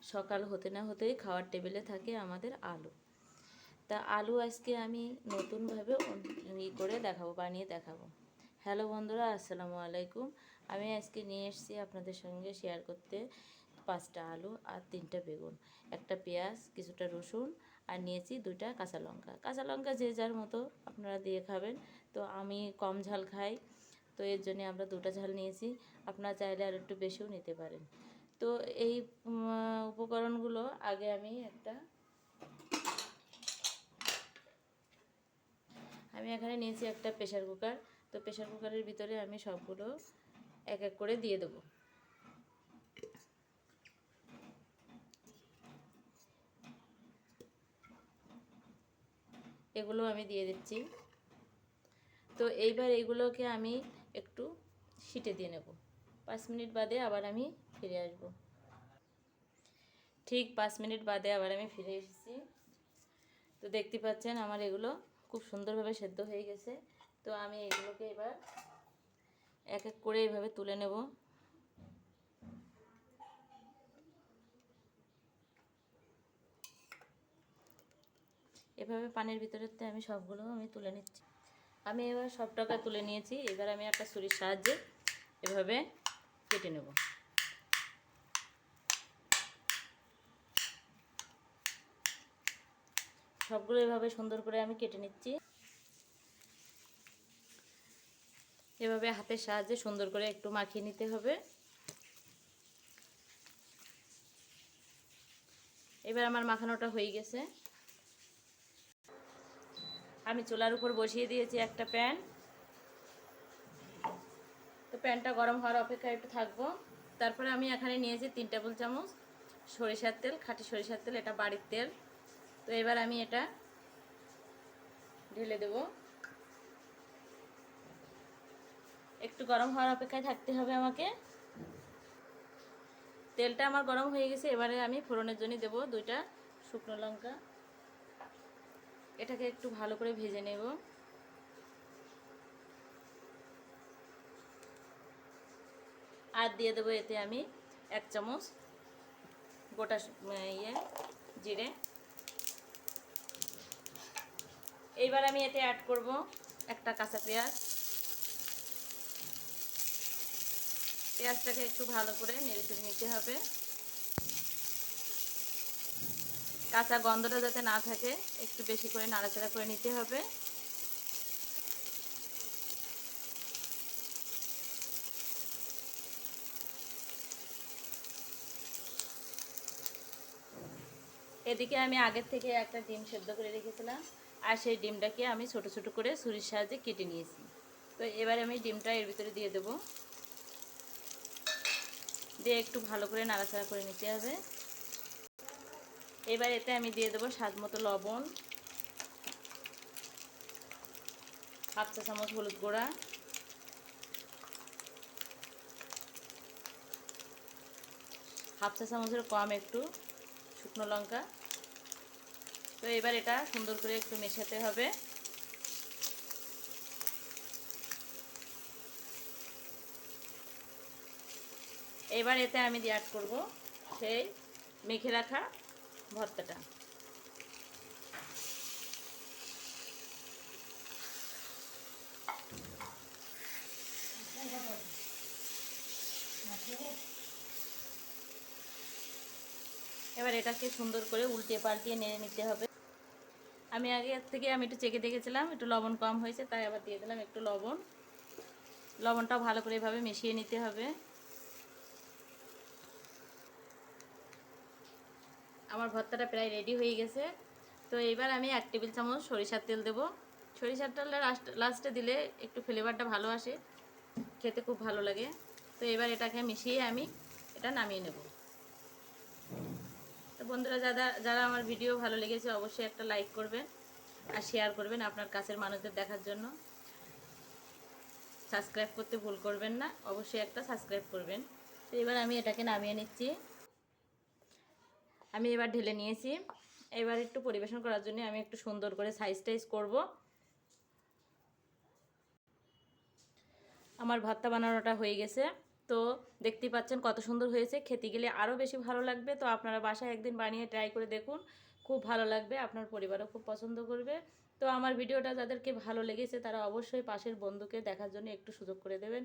সকাল হতে না হতেই খাওয়ার টেবিলে থাকে আমাদের আলু। তা আলু আজকে আমি নতুনভাবে করে দেখাবো, বানিয়ে দেখাবো। হ্যালো বন্ধুরা, আসসালামু আলাইকুম। আমি আজকে নিয়ে এসেছি আপনাদের সঙ্গে শেয়ার করতে 5টা আলু আর 3টা বেগুন, একটা পেঁয়াজ, কিছুটা রসুন আর নিয়েছি 2টা কাঁচা লঙ্কা। কাঁচা লঙ্কা যে যার মতো আপনারা দিয়ে খাবেন, তো আমি কম ঝাল খাই, তো এর জন্য আমরা 2টা ঝাল নিয়েছি। আপনারা চাইলে আর একটু বেশিও নিতে পারেন। তো এই উপকরণগুলো আগে আমি এখানে নিয়েছি একটা প্রেসার কুকার। তো প্রেসার কুকারের ভিতরে আমি সবগুলো এক এক করে দিয়ে দেবো। এগুলো আমি দিয়ে দিচ্ছি। তো এইবার এগুলোকে আমি একটু সিটে দিয়ে নেব। 5 মিনিট বাদে আবার আমি ফিরে আসব। ঠিক 5 মিনিট বাদে আবার আমি ফিরে এসেছি। তো দেখতে পাচ্ছেন আমার এগুলো খুব সুন্দরভাবে সেদ্ধ হয়ে গেছে। তো আমি এগুলোকে এবার এক এক করে এইভাবে তুলে নেব। এভাবে পানির ভিতরেতে আমি সবগুলো তুলে নিচ্ছি। আমি এবার সবটাকে তুলে নিয়েছি। এবার আমি একটা ছুরির সাহায্যে এভাবে কেটে নেব। সবগুলো এভাবে সুন্দর করে আমি কেটে নিচ্ছি। এভাবে হাতের সাহায্যে সুন্দর করে একটু মাখিয়ে নিতে হবে। এবার আমার মাখানোটা হয়ে গেছে। আমি চুলার উপর বসিয়ে দিয়েছি একটা প্যান। তো প্যানটা গরম হওয়ার অপেক্ষায় একটু থাকবো। তারপরে আমি এখানে নিয়েছি 3 টেবিল চামচ সরিষার তেল, খাঁটি সরিষার তেল, এটা বাড়ির তেল। তো এবার আমি এটা ঢেলে দেব। একটু গরম হওয়ার অপেক্ষায় থাকতে হবে আমাকে। তেলটা আমার গরম হয়ে গেছে। এবারে আমি ফোড়নের জন্য দেব 2টা শুকনো লঙ্কা। এটাকে একটু ভালো করে ভেজে নেব। আর দিয়ে দেবো এতে আমি 1 চামচ গোটা জিরে। এইবার আমি এতে অ্যাড করব একটা কাঁচা পেঁয়াজ। পেঁয়াজটাকে একটু ভালো করে নেড়ে নিতে হবে। কাঁচা গন্ধটা যাতে না থাকে একটু বেশি করে নাড়াচাড়া করে নিতে হবে। এদিকে আমি আগের থেকে একটা ডিম সেদ্ধ করে রেখেছিলাম, আর সেই ডিমটাকে আমি ছোট ছোট করে ছুরির সাহায্যে কেটে নিয়েছি। তো এবার আমি ডিমটা এর ভিতরে দিয়ে দেব। দিয়ে একটু ভালো করে নাড়াচাড়া করে নিতে হবে। এবার এতে আমি দিয়ে দেবো স্বাদ মতো লবণ, 1/2 চা চামচ হলুদ গুঁড়া, 1/2 চা চামচের কম একটু শুকনো লঙ্কা। তো এবার এটা সুন্দর করে একটু মেশাতে হবে। এবার এতে আমি অ্যাড করব সেই মেখে রাখা ভর্তাটা। এবার এটাকে সুন্দর করে উল্টে পাল্টিয়ে নেড়ে নিতে হবে। আমি আগের থেকে একটু চেখে দেখেছিলাম, একটু লবণ কম হয়েছে, তাই আবার দিয়ে দিলাম একটু লবণ। লবণটাও ভালো করে এভাবে মিশিয়ে নিতে হবে। আমার ভর্তাটা প্রায় রেডি হয়ে গেছে। তো এবার আমি 1 টেবিল চামচ সরিষার তেল দেব। সরিষার তেলটা লাস্টে দিলে একটু ফ্লেভারটা ভালো আসে, খেতে খুব ভালো লাগে। তো এবার এটাকে মিশিয়ে আমি এটা নামিয়ে নেব। তো বন্ধুরা, যারা আমার ভিডিও ভালো লেগেছে অবশ্যই একটা লাইক করবেন আর শেয়ার করবেন আপনার কাছের মানুষদের দেখার জন্য। সাবস্ক্রাইব করতে ভুল করবেন না, অবশ্যই একটা সাবস্ক্রাইব করবেন। তো এবার আমি এটাকে নামিয়ে নিচ্ছি। আমি এবার ঢেলে নিয়েছি। এবার একটু পরিবেশন করার জন্য আমি একটু সুন্দর করে সাইজ করব। আমার ভর্তা বানানোটা হয়ে গেছে। তো তো দেখতে পাচ্ছেন কত সুন্দর হয়েছে, খেতে গেলে আরও বেশি ভালো লাগবে। তো আপনারা বাসায় একদিন বানিয়ে ট্রাই করে দেখুন, খুব ভালো লাগবে, আপনার পরিবারও খুব পছন্দ করবে। তো আমার ভিডিওটা যাদেরকে ভালো লেগেছে তারা অবশ্যই পাশের বন্ধুকে দেখার জন্য একটু সুযোগ করে দেবেন।